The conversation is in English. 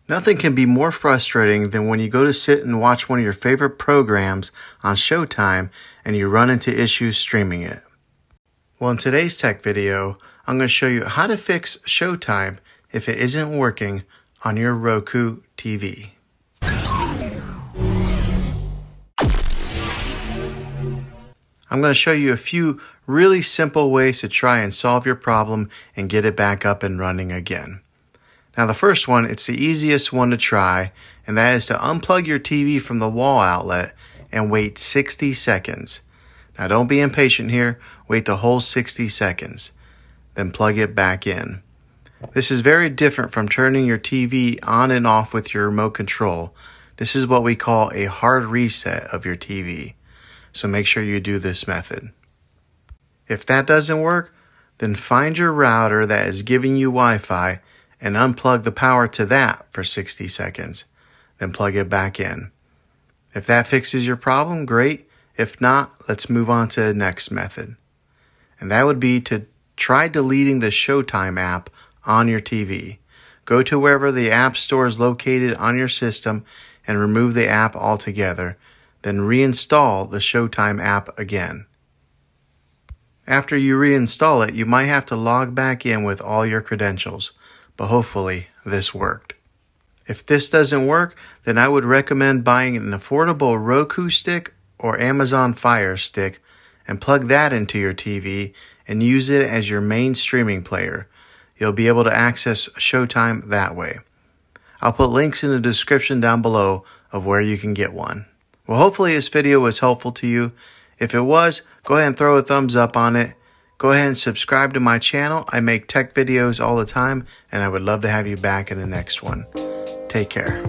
Nothing can be more frustrating than when you go to sit and watch one of your favorite programs on Showtime and you run into issues streaming it. Well, in today's tech video, I'm going to show you how to fix Showtime if it isn't working on your Roku TV. I'm going to show you a few really simple ways to try and solve your problem and get it back up and running again. Now the first one, it's the easiest one to try, and that is to unplug your TV from the wall outlet and wait 60 seconds. Now don't be impatient here, wait the whole 60 seconds, then plug it back in. This is very different from turning your TV on and off with your remote control. This is what we call a hard reset of your TV. So make sure you do this method. If that doesn't work, then find your router that is giving you Wi-Fi and unplug the power to that for 60 seconds. Then plug it back in. If that fixes your problem, great. If not, let's move on to the next method. And that would be to try deleting the Showtime app on your TV. Go to wherever the app store is located on your system and remove the app altogether. Then reinstall the Showtime app again. After you reinstall it, you might have to log back in with all your credentials, but hopefully this worked. If this doesn't work, then I would recommend buying an affordable Roku stick or Amazon Fire Stick and plug that into your TV and use it as your main streaming player. You'll be able to access Showtime that way. I'll put links in the description down below of where you can get one. Well, hopefully this video was helpful to you. If it was, go ahead and throw a thumbs up on it. Go ahead and subscribe to my channel. I make tech videos all the time, and I would love to have you back in the next one. Take care.